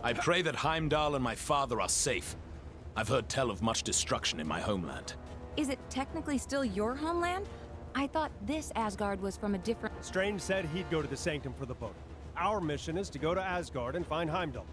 I pray that Heimdall and my father are safe. I've heard tell of much destruction in my homeland. Is it technically still your homeland? I thought this Asgard was from a different... Strange said he'd go to the Sanctum for the book. Our mission is to go to Asgard and find Heimdall.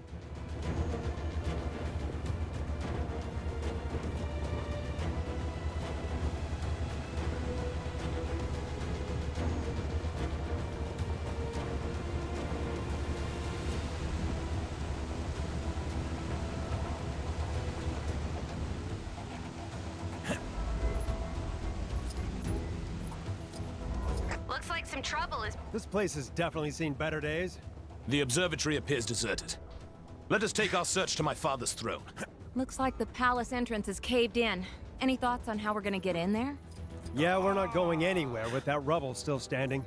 Looks like some trouble is... This place has definitely seen better days. The observatory appears deserted. Let us take our search to my father's throne. Looks like the palace entrance is caved in. Any thoughts on how we're gonna get in there? Yeah, we're not going anywhere with that rubble still standing.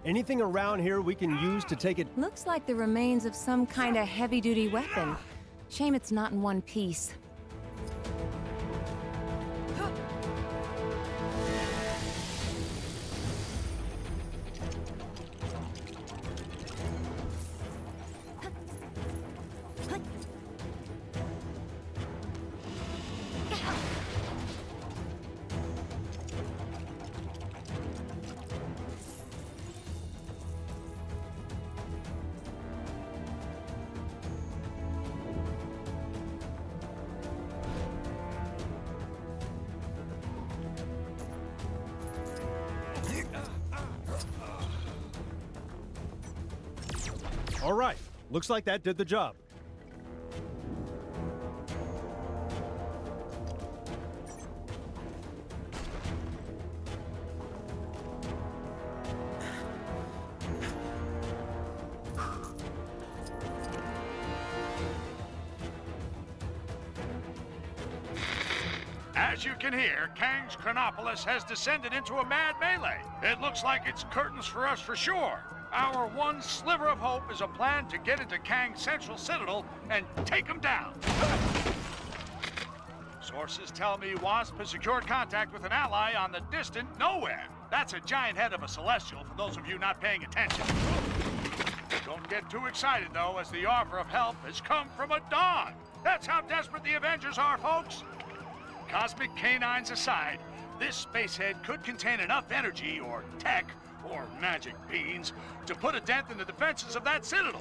Anything around here we can use to take it... Looks like the remains of some kind of heavy-duty weapon. Shame it's not in one piece. All right, looks like that did the job. As you can hear, Kang's Chronopolis has descended into a mad melee. It looks like it's curtains for us for sure. Our one sliver of hope is a plan to get into Kang's central citadel and take him down. Sources tell me Wasp has secured contact with an ally on the distant nowhere. That's a giant head of a celestial for those of you not paying attention. Don't get too excited, though, as the offer of help has come from a dog. That's how desperate the Avengers are, folks. Cosmic canines aside, this spacehead could contain enough energy or tech or magic beans to put a dent in the defenses of that citadel.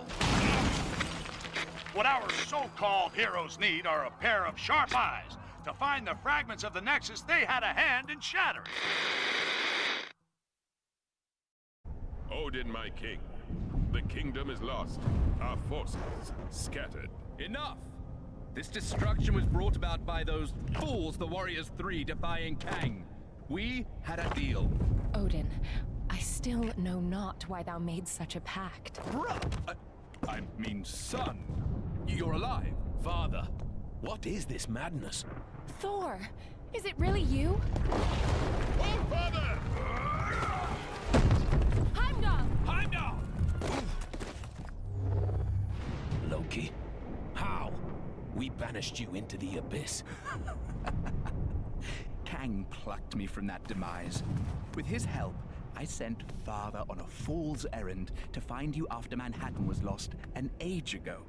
What our so-called heroes need are a pair of sharp eyes to find the fragments of the Nexus they had a hand in shattering. Odin, my king. The kingdom is lost. Our forces scattered. Enough! This destruction was brought about by those fools, the Warriors Three, defying Kang. We had a deal. Odin, I still know not why thou made such a pact. I mean, son, you're alive. Father, what is this madness? Thor, is it really you? Oh, father! Heimdall! Heimdall! Loki, how? We banished you into the abyss. Kang plucked me from that demise. With his help, I sent Father on a fool's errand to find you after Manhattan was lost an age ago,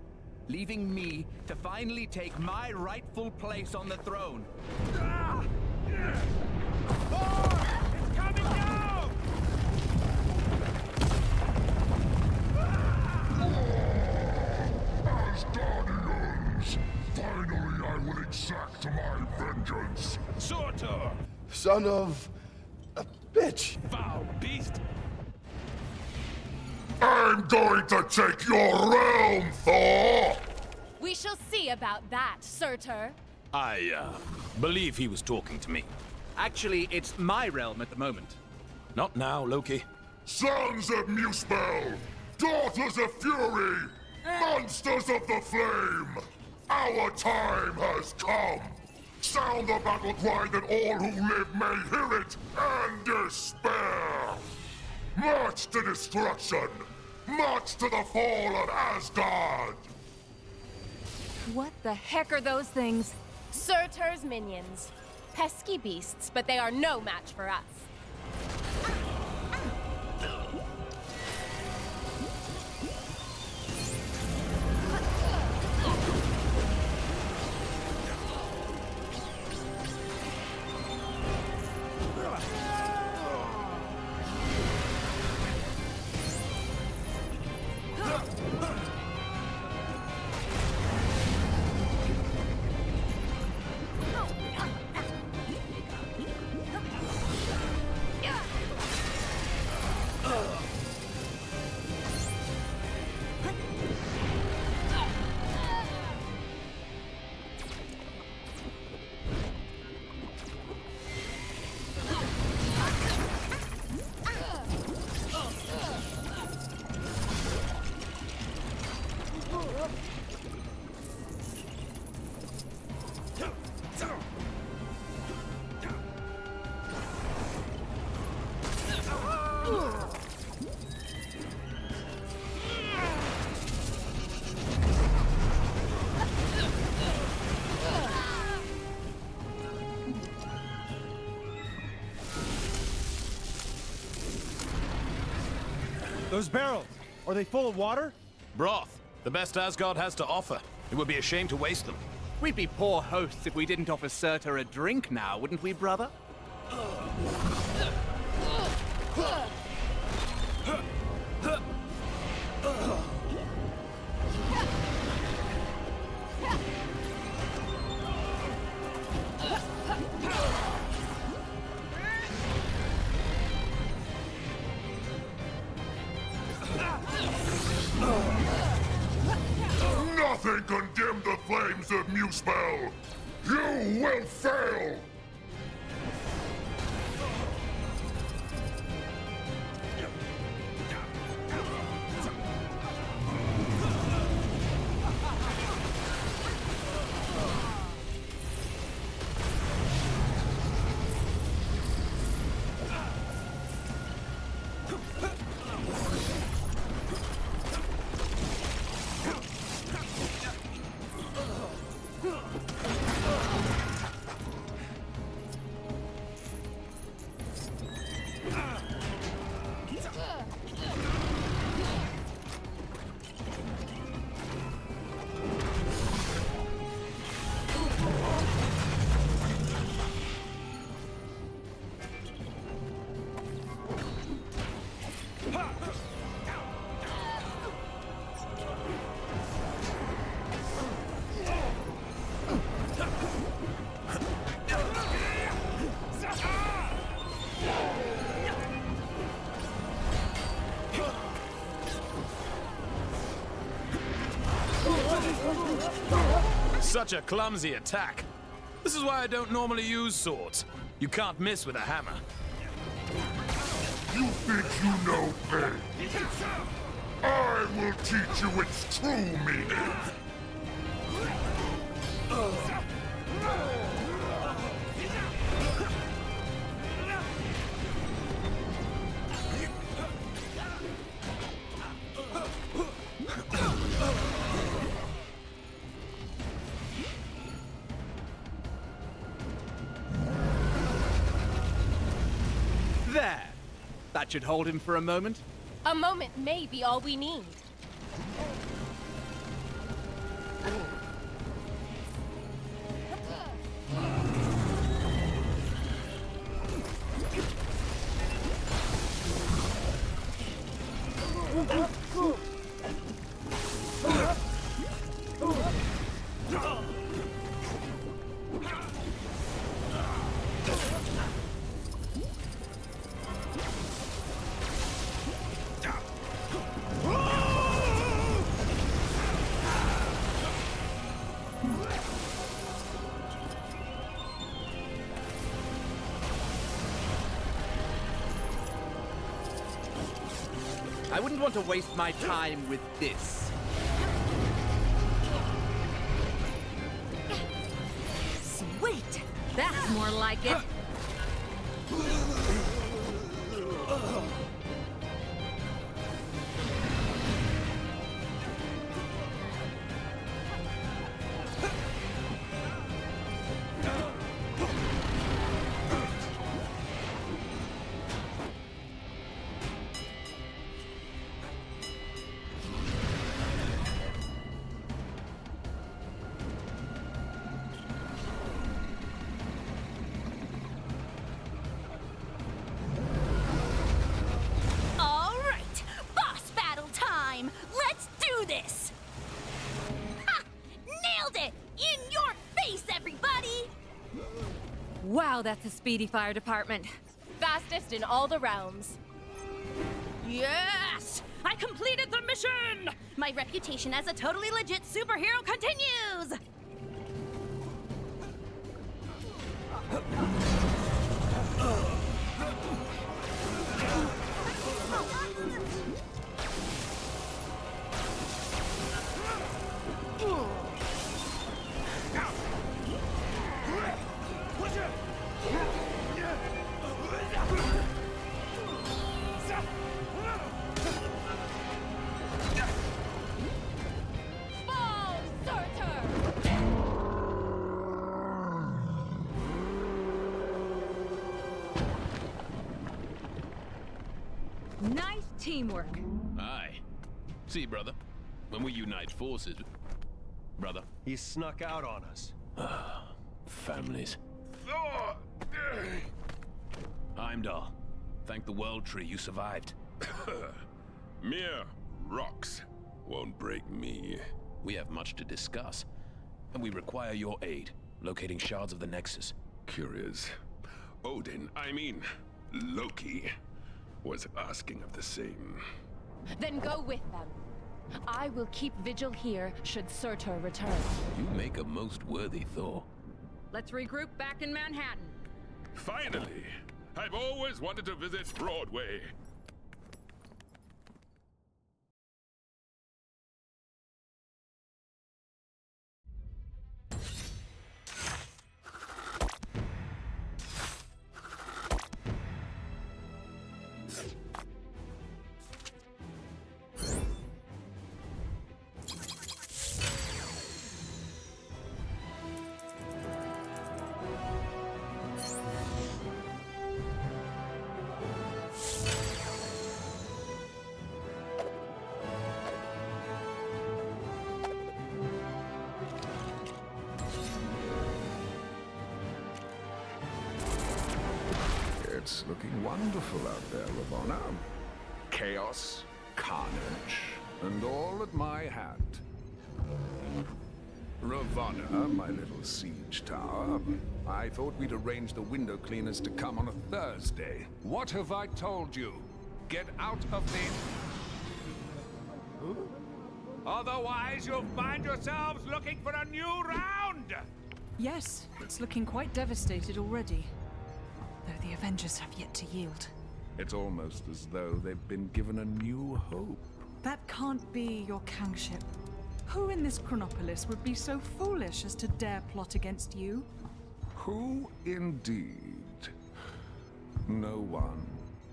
leaving me to finally take my rightful place on the throne. Thor! It's coming down! Asgardians! Finally, I will exact my vengeance! Surtur! Son of... a bitch! Foul beast! I'm going to take your realm, Thor! We shall see about that, Surtur. I, believe he was talking to me. Actually, it's my realm at the moment. Not now, Loki. Sons of Muspel! Daughters of Fury! Monsters of the Flame! Our time has come! Sound the battle cry that all who live may hear it and despair! March to destruction! March to the fall of Asgard! What the heck are those things? Surtur's minions. Pesky beasts, but they are no match for us. Those barrels, are they full of water? Broth, the best Asgard has to offer. It would be a shame to waste them. We'd be poor hosts if we didn't offer Surtur a drink now, wouldn't we, brother? Nothing can dim the flames of Muspel! You will fail! Such a clumsy attack. This is why I don't normally use swords. You can't miss with a hammer. You think you know pain? I will teach you its true meaning! There! That should hold him for a moment. A moment may be all we need. I wouldn't want to waste my time with this. Sweet! That's more like it. Wow, that's a speedy fire department. Fastest in all the realms. Yes! I completed the mission! My reputation as a totally legit superhero continues! Nice teamwork. Aye. See, brother, when we unite forces... Brother? He snuck out on us. Families. Heimdall, thank the World Tree you survived. Mere rocks won't break me. We have much to discuss, and we require your aid, locating shards of the Nexus. Curious. Odin, I mean, Loki, was asking of the same. Then go with them. I will keep vigil here should Surtur return. You make a most worthy Thor. Let's regroup back in Manhattan. Finally! I've always wanted to visit Broadway. It's looking wonderful out there, Ravonna. Chaos, carnage, and all at my hand. Ravonna, my little siege tower, I thought we'd arrange the window cleaners to come on a Thursday. What have I told you? Get out of the... Otherwise, you'll find yourselves looking for a new round! Yes, it's looking quite devastated already. Though the Avengers have yet to yield. It's almost as though they've been given a new hope. That can't be your kingship. Who in this Chronopolis would be so foolish as to dare plot against you? Who indeed? No one,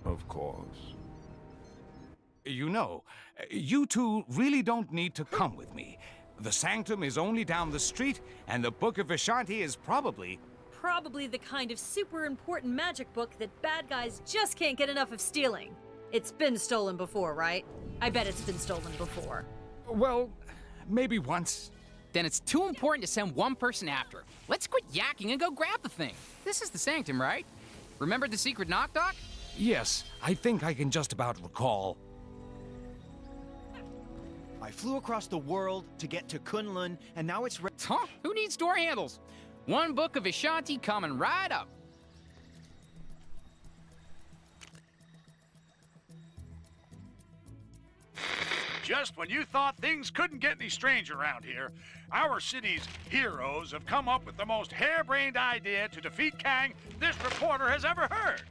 of course. You know, you two really don't need to come with me. The Sanctum is only down the street, and the Book of Vishanti is probably The kind of super important magic book that bad guys just can't get enough of stealing. It's been stolen before, right? I bet it's been stolen before. Well, maybe once. Then it's too important to send one person after it. Let's quit yakking and go grab the thing. This is the Sanctum, right? Remember the secret knock dock? Yes, I think I can just about recall. I flew across the world to get to Kunlun, and now it's... Huh? Who needs door handles? One Book of Vishanti coming right up. Just when you thought things couldn't get any stranger around here, our city's heroes have come up with the most harebrained idea to defeat Kang this reporter has ever heard.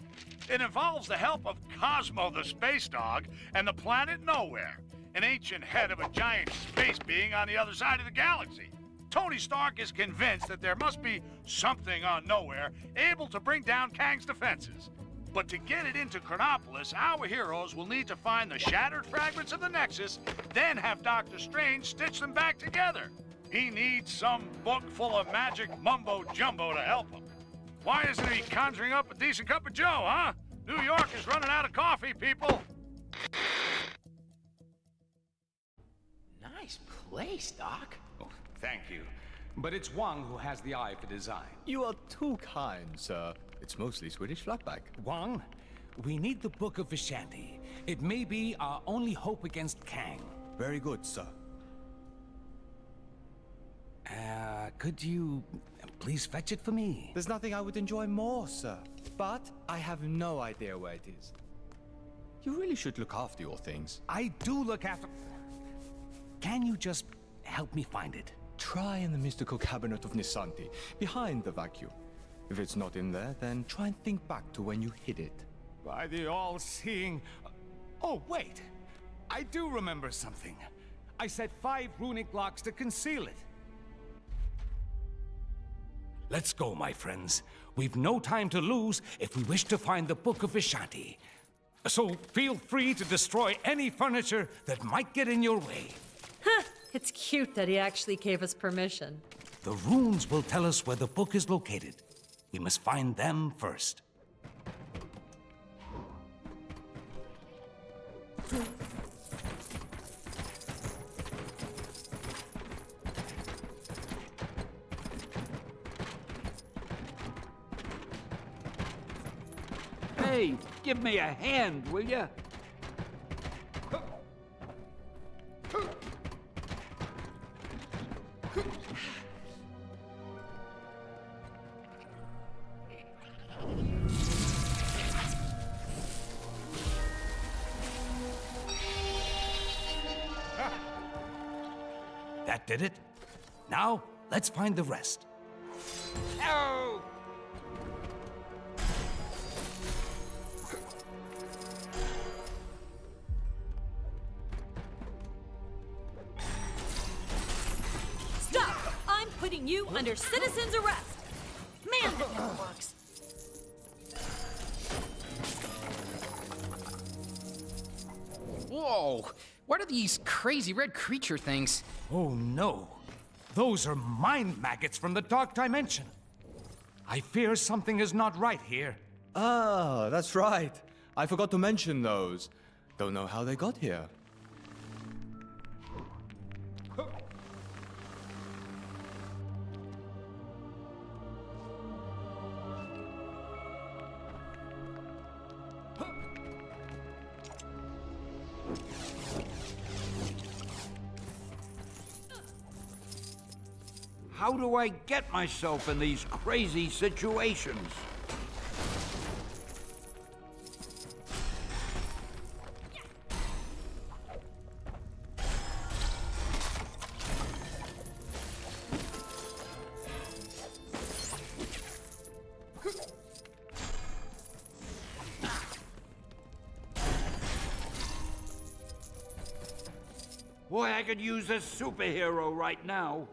It involves the help of Cosmo the Space Dog and the planet Nowhere, an ancient head of a giant space being on the other side of the galaxy. Tony Stark is convinced that there must be something on Nowhere able to bring down Kang's defenses. But to get it into Chronopolis, our heroes will need to find the shattered fragments of the Nexus, then have Doctor Strange stitch them back together. He needs some book full of magic mumbo-jumbo to help him. Why isn't he conjuring up a decent cup of joe, huh? New York is running out of coffee, people. Nice place, Doc. Oh, thank you. But it's Wang who has the eye for design. You are too kind, sir. It's mostly Swedish flatback. Wang, we need the Book of Vishanti. It may be our only hope against Kang. Very good, sir. Could you please fetch it for me? There's nothing I would enjoy more, sir. But I have no idea where it is. You really should look after your things. I do look after... Can you just help me find it? Try in the mystical cabinet of Nisanti, behind the vacuum. If it's not in there, then try and think back to when you hid it. By the all-seeing... Oh, wait! I do remember something. I set 5 runic locks to conceal it. Let's go, my friends. We've no time to lose if we wish to find the Book of Vishanti. So feel free to destroy any furniture that might get in your way. Huh, it's cute that he actually gave us permission. The runes will tell us where the book is located. We must find them first. Hey, give me a hand, will ya? That did it. Now, let's find the rest. Oh! Stop! I'm putting you under citizen's arrest! Man, that never works. Whoa! What are these crazy red creature things? Oh no. Those are mind maggots from the Dark Dimension. I fear something is not right here. Ah, that's right. I forgot to mention those. Don't know how they got here. How do I get myself in these crazy situations? Boy, I could use a superhero right now.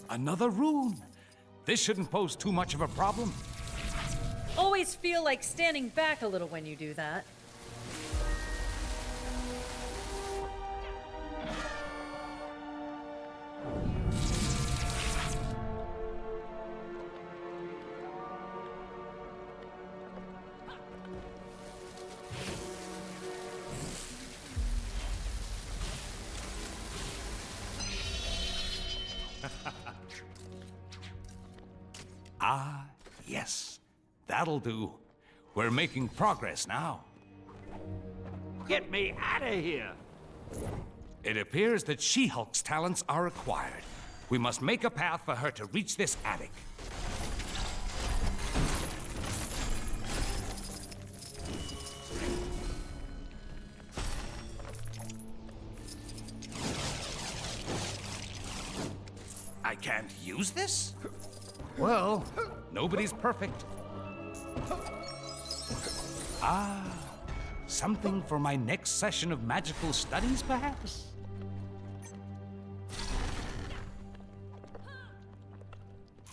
Another rune. This shouldn't pose too much of a problem. Always feel like standing back a little when you do that. Ah, yes. That'll do. We're making progress now. Get me out of here! It appears that She-Hulk's talents are acquired. We must make a path for her to reach this attic. I can't use this? Well, nobody's perfect. Ah, something for my next session of magical studies, perhaps?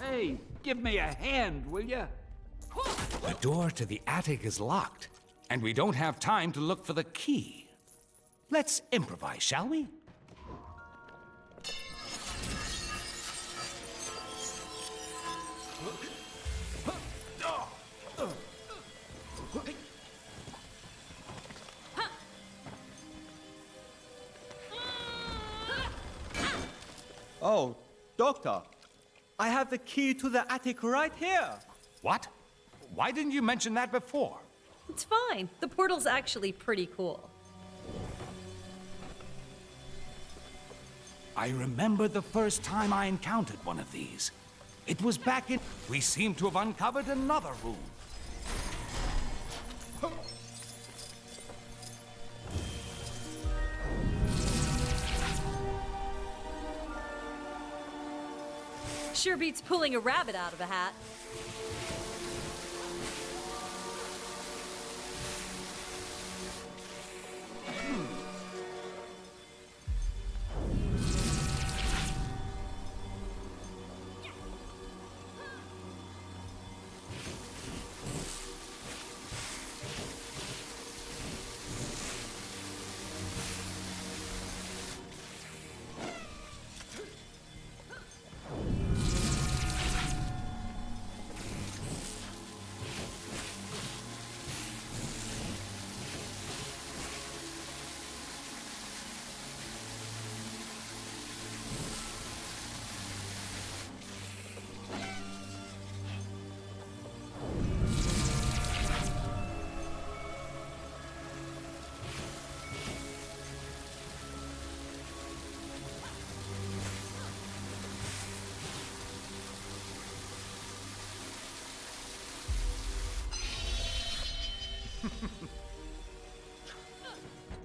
Hey, give me a hand, will ya? The door to the attic is locked, and we don't have time to look for the key. Let's improvise, shall we? Oh, Doctor, I have the key to the attic right here. What? Why didn't you mention that before? It's fine. The portal's actually pretty cool. I remember the first time I encountered one of these. It was back in... We seem to have uncovered another room. Sure beats pulling a rabbit out of a hat.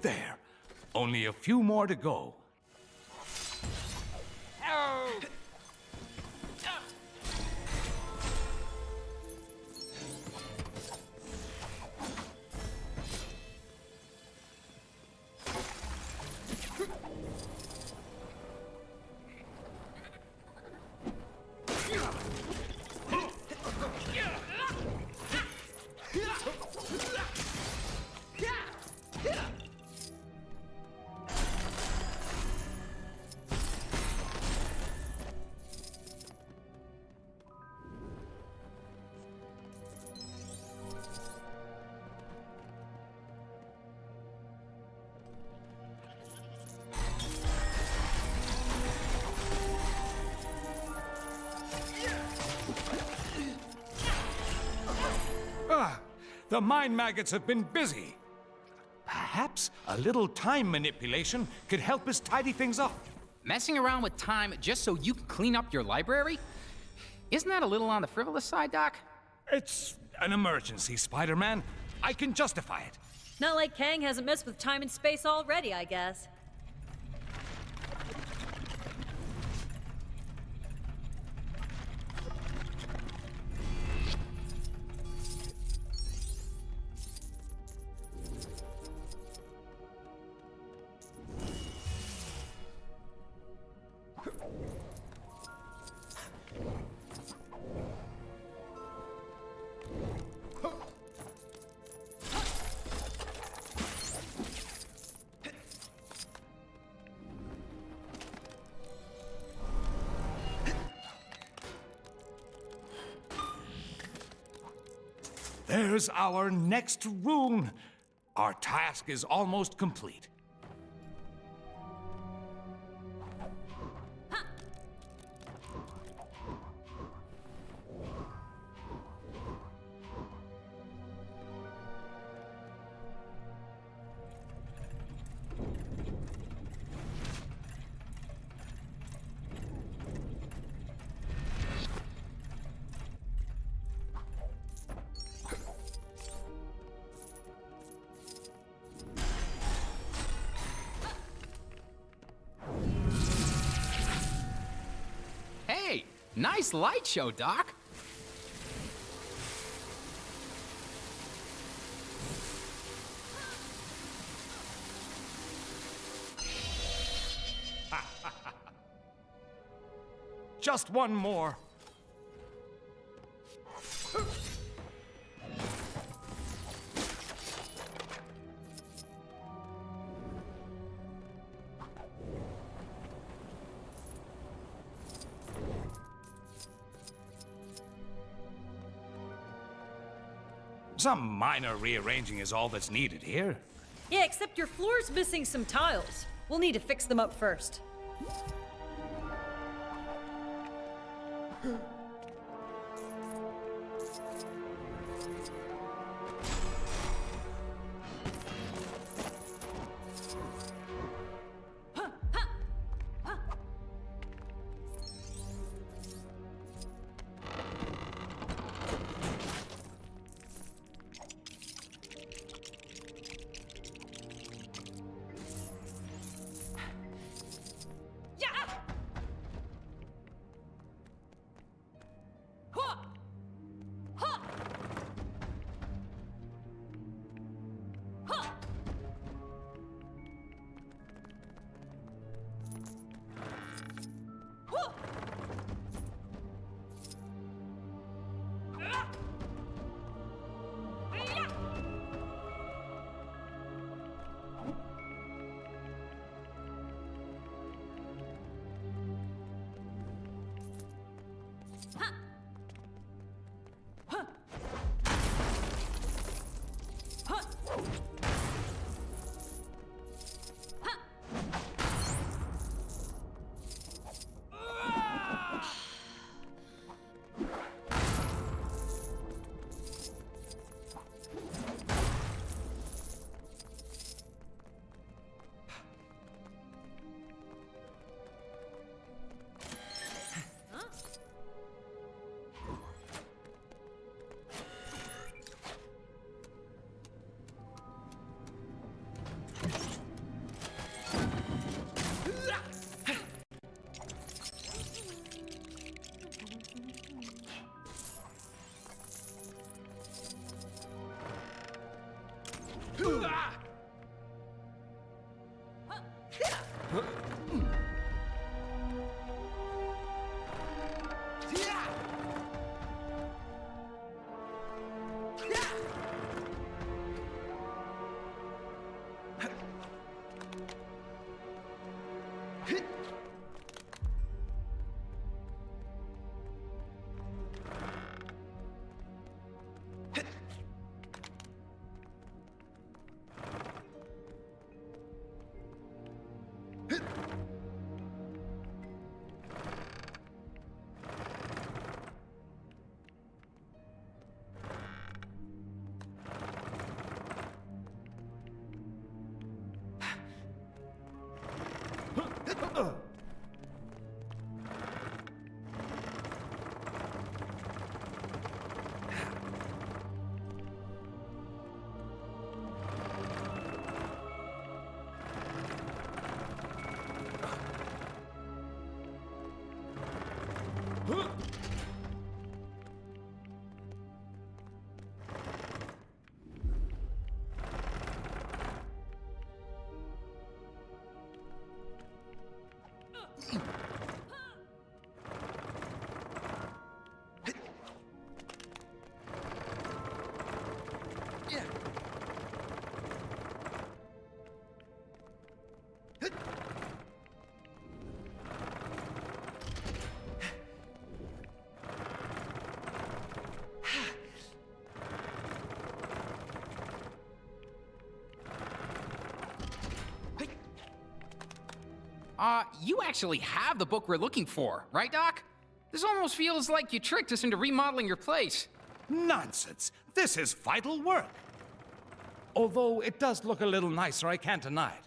There. Only a few more to go. The mind maggots have been busy. Perhaps a little time manipulation could help us tidy things up. Messing around with time just so you can clean up your library? Isn't that a little on the frivolous side, Doc? It's an emergency, Spider-Man. I can justify it. Not like Kang hasn't messed with time and space already, I guess. There's our next rune. Our task is almost complete. Hey, nice light show, Doc. Just one more. Some minor rearranging is all that's needed here. Yeah, except your floor's missing some tiles. We'll need to fix them up first. You actually have the book we're looking for, right, Doc? This almost feels like you tricked us into remodeling your place. Nonsense! This is vital work. Although it does look a little nicer, I can't deny it.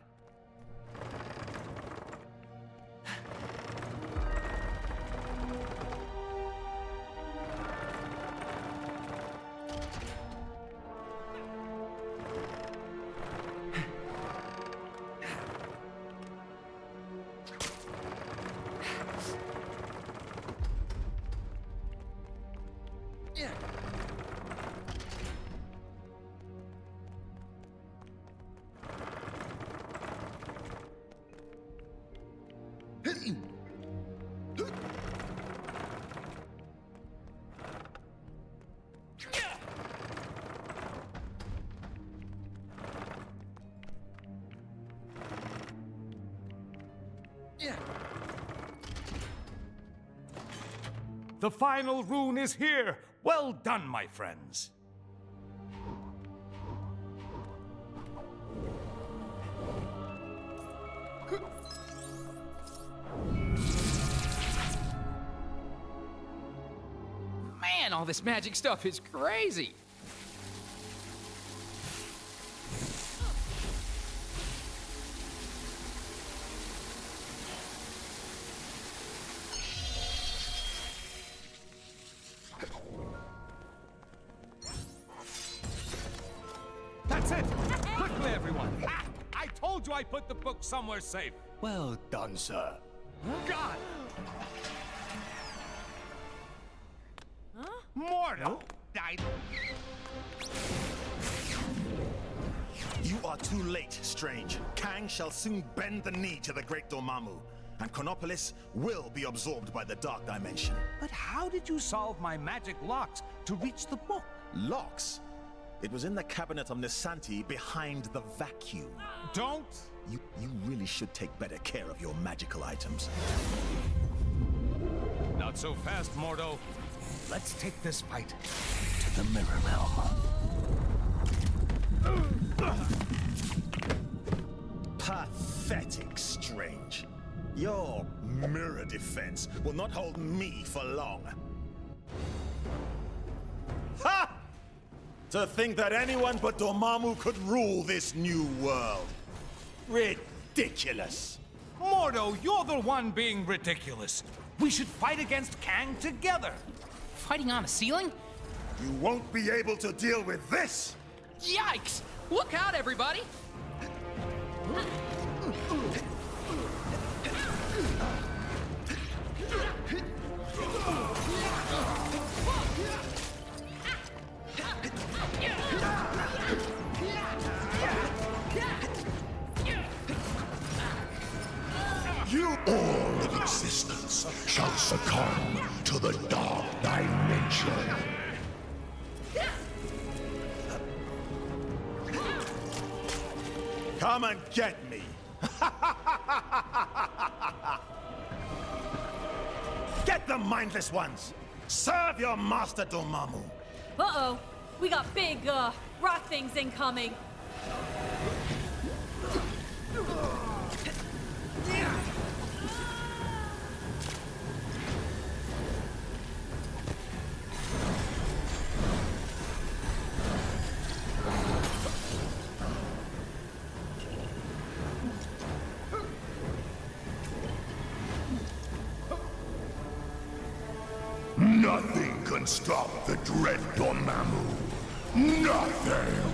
The final rune is here! Well done, my friends! Man, all this magic stuff is crazy! That's it! Quickly, everyone! Ah, I told you I put the book somewhere safe! Well done, sir. God! Mordo! You are too late, Strange. Kang shall soon bend the knee to the great Dormammu, and Chronopolis will be absorbed by the Dark Dimension. But how did you solve my magic locks to reach the book? Locks? It was in the cabinet of Nisanti behind the vacuum. Don't! You really should take better care of your magical items. Not so fast, Mordo. Let's take this fight to the Mirror Realm. Pathetic, Strange. Your mirror defense will not hold me for long. Ha! To think that anyone but Dormammu could rule this new world. Ridiculous. Mordo, you're the one being ridiculous. We should fight against Kang together. Fighting on the ceiling? You won't be able to deal with this! Yikes! Look out, everybody! succumb to the dark dimension. Come and get me! Get the mindless ones! Serve your master, Dormammu! Uh-oh. We got big, rock things incoming. Nothing can stop the dread Dormammu. Nothing!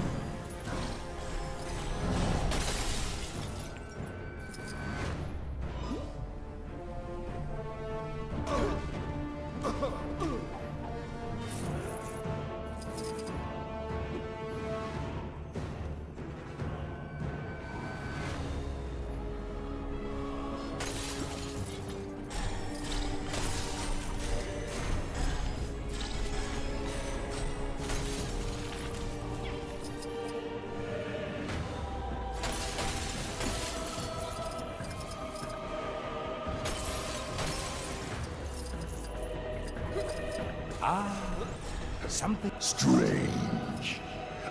Something strange.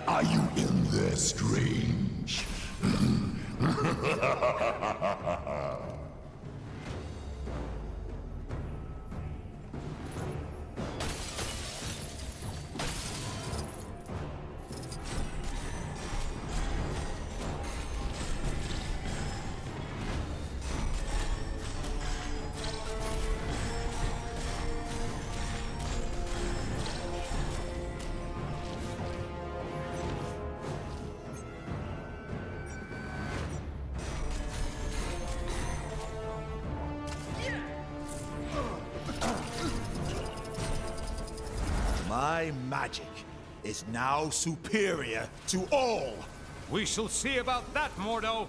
Are you in there, Strange? My magic is now superior to all! We shall see about that, Mordo!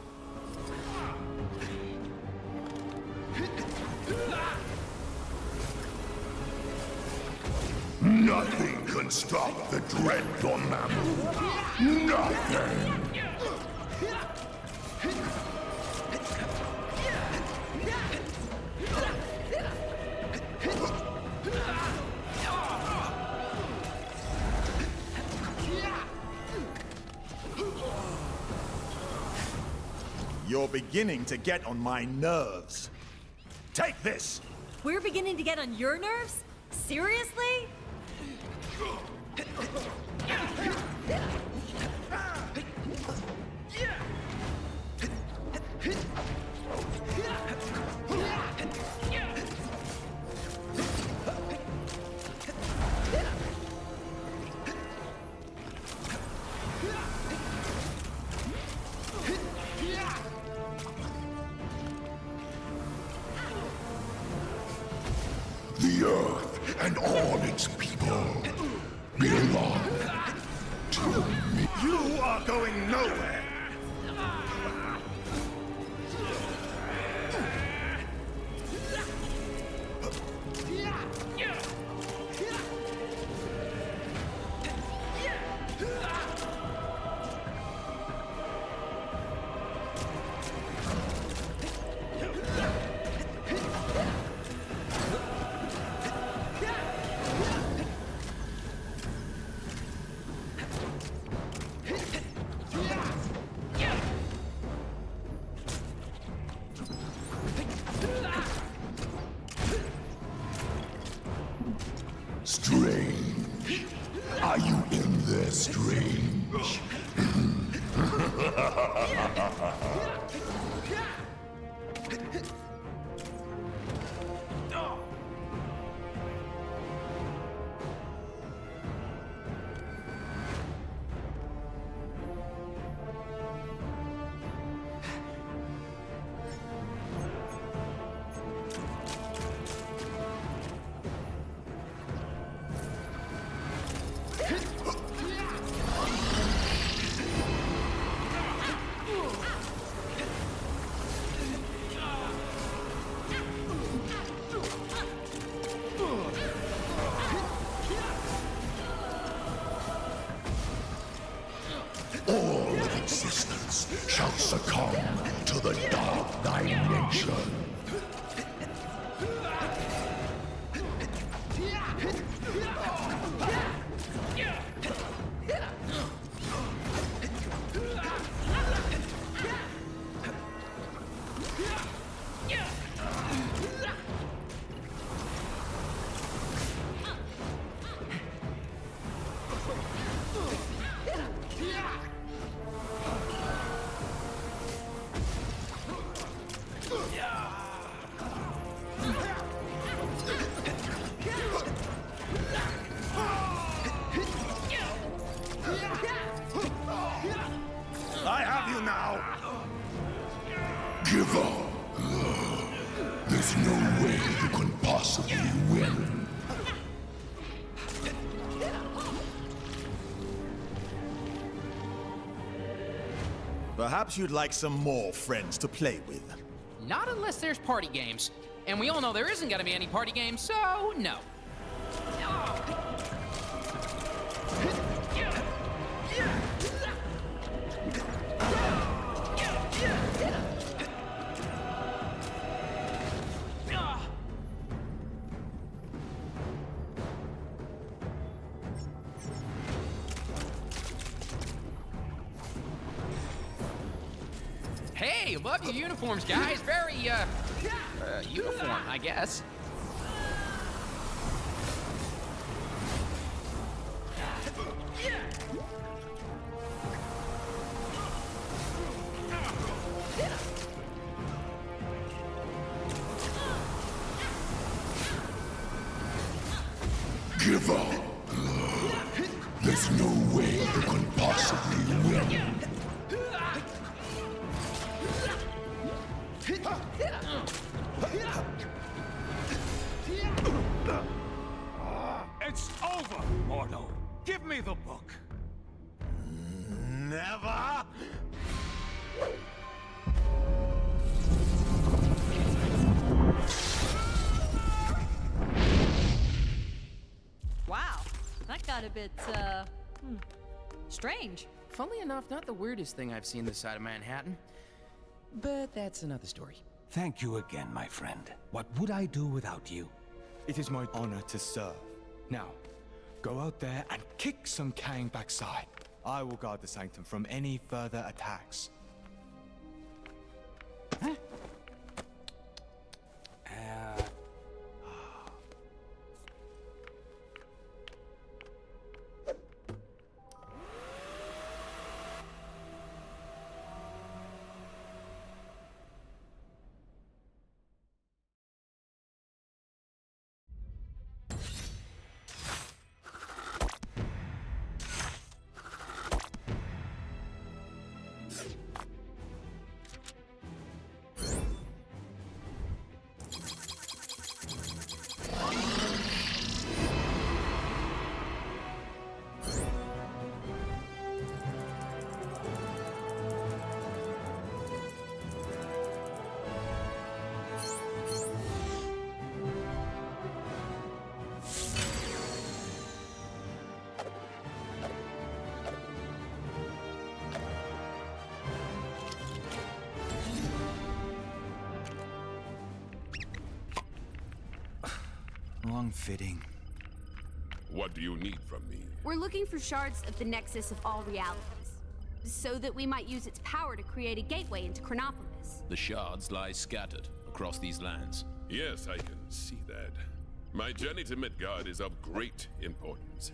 Nothing can stop the dread Dormammu. Nothing! You're beginning to get on my nerves. Take this! We're beginning to get on your nerves? Seriously? The Earth and all its people belong to me. You are going nowhere! Strange. Are you in there, Strange? Chronopolis shall succumb to the dark dimension. I have you now! Give up. There's no way you can possibly win. Perhaps you'd like some more friends to play with. Not unless there's party games. And we all know there isn't gonna be any party games, so no. Hey, love your uniforms, guys. Very, uniform, I guess. Give up. There's no way you can possibly win. It's over, Mordo. Give me the book. Never! Wow, that got a bit, strange. Funnily enough, not the weirdest thing I've seen this side of Manhattan. But that's another story. Thank you again, my friend. What would I do without you? It is my honor to serve. Now, go out there and kick some Kang backside. I will guard the Sanctum from any further attacks. Huh? Long-fitting. What do you need from me? We're looking for shards of the nexus of all realities, so that we might use its power to create a gateway into Chronopolis. The shards lie scattered across these lands. Yes, I can see that. My journey to Midgard is of great importance.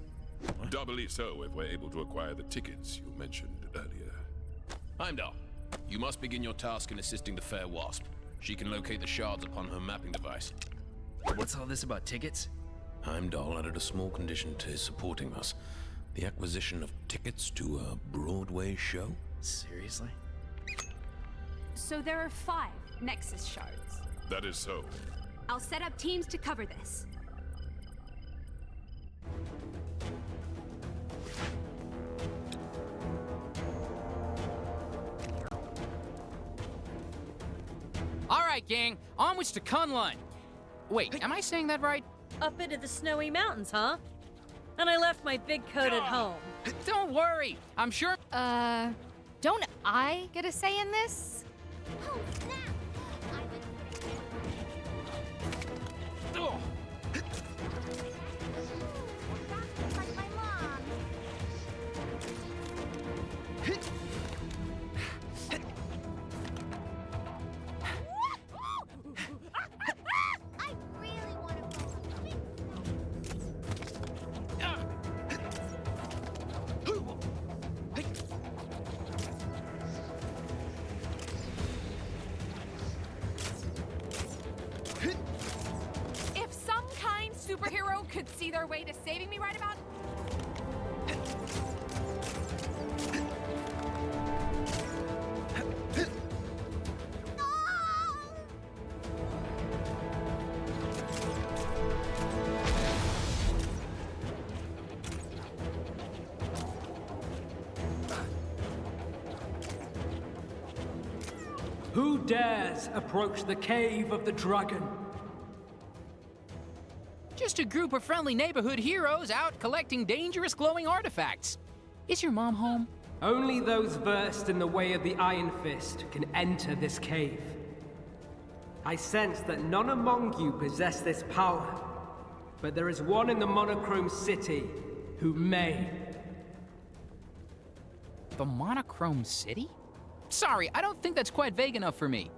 Doubly so if we're able to acquire the tickets you mentioned earlier. Heimdall, you must begin your task in assisting the Fair Wasp. She can locate the shards upon her mapping device. What's all this about tickets? Heimdall added a small condition to his supporting us. The acquisition of tickets to a Broadway show? Seriously? So there are 5 Nexus shards. That is so. I'll set up teams to cover this. All right, gang. Onwards to Kunlun. Wait, am I saying that right? Up into the snowy mountains, huh? And I left my big coat at home. Don't worry. I'm sure... Don't I get a say in this? Oh, snap! Like my mom. I really want to If some kind superhero could see their way to saving me right about... Who dares approach the cave of the dragon? Just a group of friendly neighborhood heroes out collecting dangerous glowing artifacts. Is your mom home? Only those versed in the way of the Iron Fist can enter this cave. I sense that none among you possess this power, but there is one in the Monochrome City who may. The Monochrome City? Sorry, I don't think that's quite vague enough for me.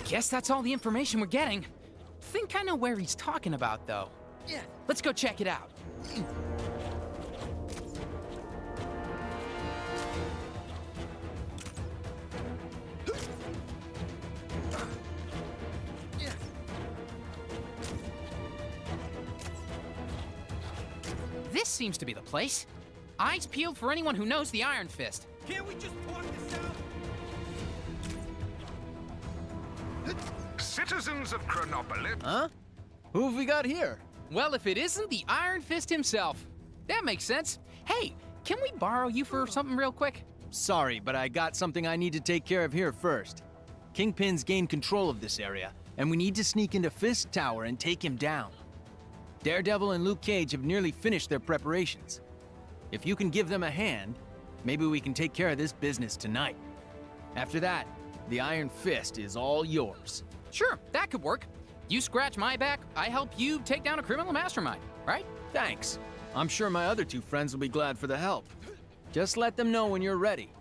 Guess that's all the information we're getting. Think I know where he's talking about, though. Let's go check it out. This seems to be the place. Eyes peeled for anyone who knows the Iron Fist. Can't we just talk this out? Citizens of Chronopolis. Huh? Who have we got here? Well, if it isn't the Iron Fist himself. That makes sense. Hey, can we borrow you for something real quick? Sorry, but I got something I need to take care of here first. Kingpin's gained control of this area, and we need to sneak into Fist Tower and take him down. Daredevil and Luke Cage have nearly finished their preparations. If you can give them a hand, maybe we can take care of this business tonight. After that, the Iron Fist is all yours. Sure, that could work. You scratch my back, I help you take down a criminal mastermind, right? Thanks. I'm sure my other two friends will be glad for the help. Just let them know when you're ready.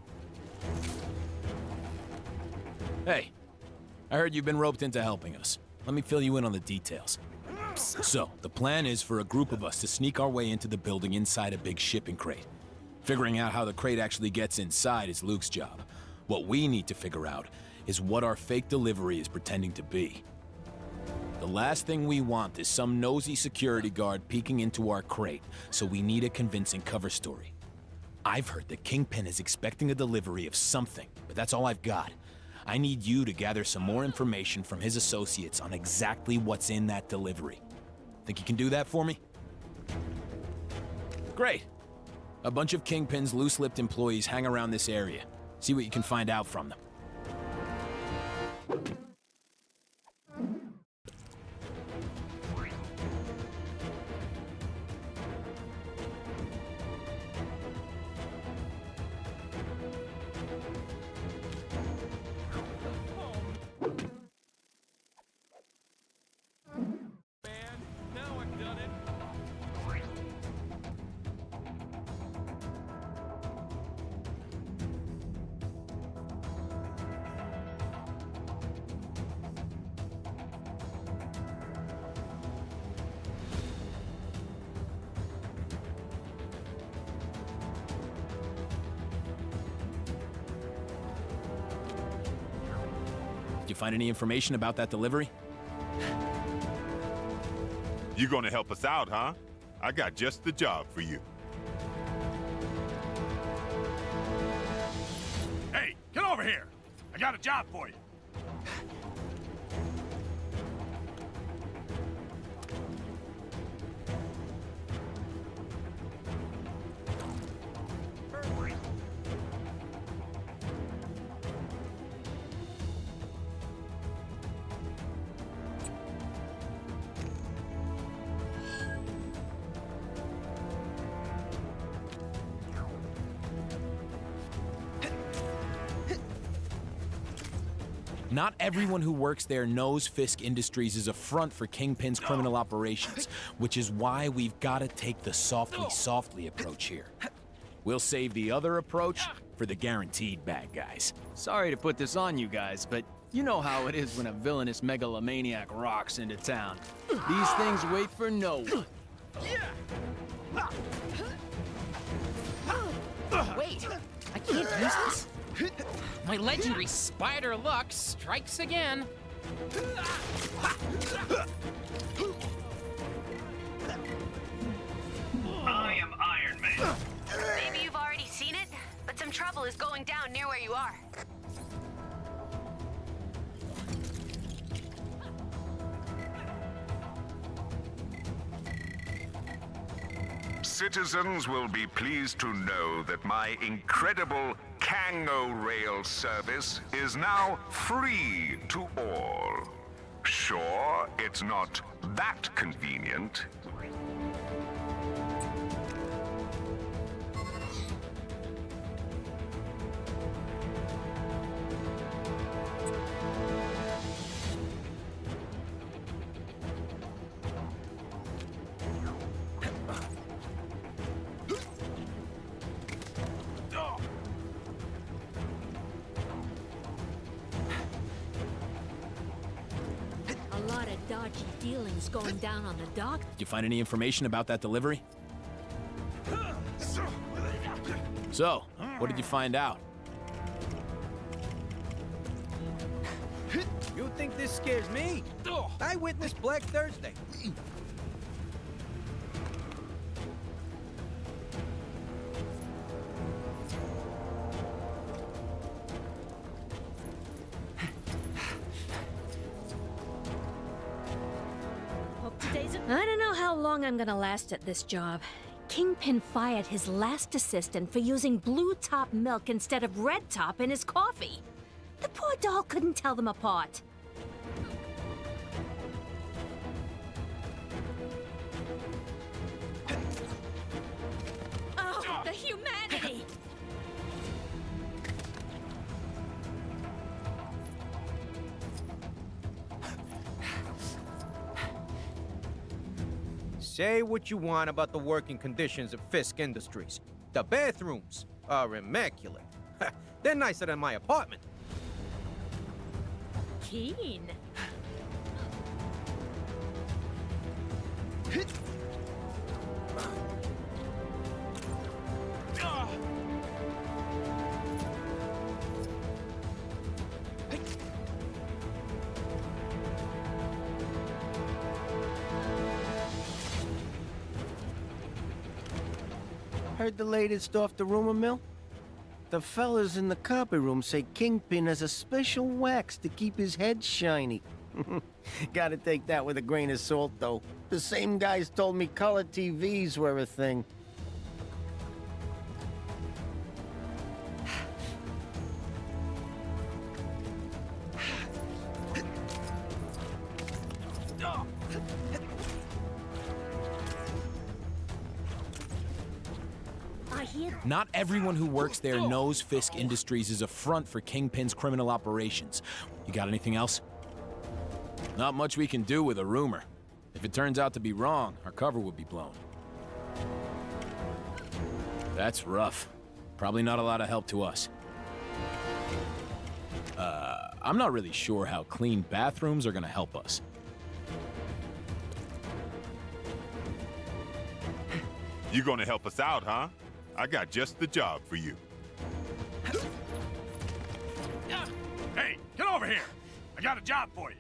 Hey, I heard you've been roped into helping us. Let me fill you in on the details. So, the plan is for a group of us to sneak our way into the building inside a big shipping crate. Figuring out how the crate actually gets inside is Luke's job. What we need to figure out is what our fake delivery is pretending to be. The last thing we want is some nosy security guard peeking into our crate, so we need a convincing cover story. I've heard that Kingpin is expecting a delivery of something, but that's all I've got. I need you to gather some more information from his associates on exactly what's in that delivery. Think you can do that for me? Great. A bunch of Kingpin's loose-lipped employees hang around this area. See what you can find out from them. Did you find any information about that delivery? You gonna help us out, huh? I got just the job for you. Hey, get over here! I got a job for you. Not everyone who works there knows Fisk Industries is a front for Kingpin's criminal operations, which is why we've got to take the softly approach here. We'll save the other approach for the guaranteed bad guys. Sorry to put this on you guys, but you know how it is when a villainous megalomaniac rocks into town. These things wait for no one. Wait, I can't use this? My legendary spider luck strikes again. I am Iron Man. Maybe you've already seen it, but some trouble is going down near where you are. Citizens will be pleased to know that my incredible Kango Rail service is now free to all. Sure, it's not that convenient. A lot of dodgy dealings going down on the dock. Did you find any information about that delivery? So, what did you find out? You think this scares me? I witnessed Black Thursday. I don't know how long I'm gonna last at this job. Kingpin fired his last assistant for using blue top milk instead of red top in his coffee. The poor doll couldn't tell them apart. Oh, the humanity! Say what you want about the working conditions of Fisk Industries. The bathrooms are immaculate. They're nicer than my apartment. Keen. Heard the latest off the rumor mill? The fellas in the copy room say Kingpin has a special wax to keep his head shiny. Gotta take that with a grain of salt, though. The same guys told me color TVs were a thing. Not everyone who works there knows Fisk Industries is a front for Kingpin's criminal operations. You got anything else? Not much we can do with a rumor. If it turns out to be wrong, our cover would be blown. That's rough. Probably not a lot of help to us. I'm not really sure how clean bathrooms are gonna help us. You gonna help us out, huh? I got just the job for you. Hey, get over here! I got a job for you.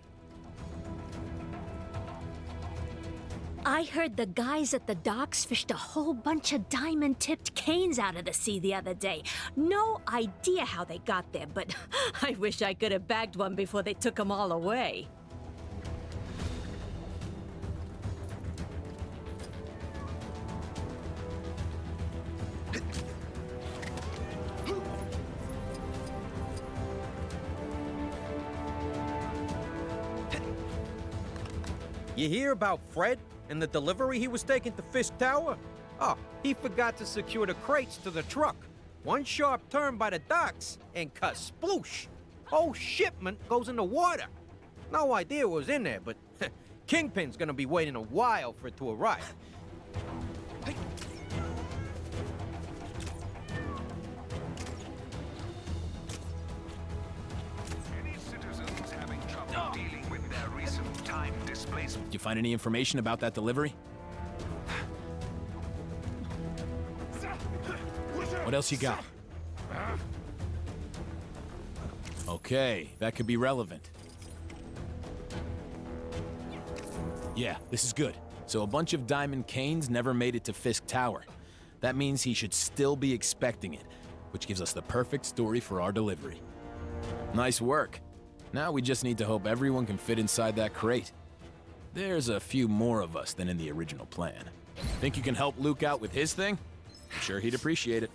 I heard the guys at the docks fished a whole bunch of diamond-tipped canes out of the sea the other day. No idea how they got there, but I wish I could have bagged one before they took them all away. You hear about Fred and the delivery he was taking to Fisk Tower? Oh, he forgot to secure the crates to the truck. One sharp turn by the docks and kasploosh. Whole shipment goes in the water. No idea what was in there, but Kingpin's gonna be waiting a while for it to arrive. Any citizens having trouble dealing with their recent time displacement? Did you find any information about that delivery? What else you got? Okay, that could be relevant. Yeah, this is good. So a bunch of Diamond Canes never made it to Fisk Tower. That means he should still be expecting it, which gives us the perfect story for our delivery. Nice work. Now we just need to hope everyone can fit inside that crate. There's a few more of us than in the original plan. Think you can help Luke out with his thing? I'm sure he'd appreciate it.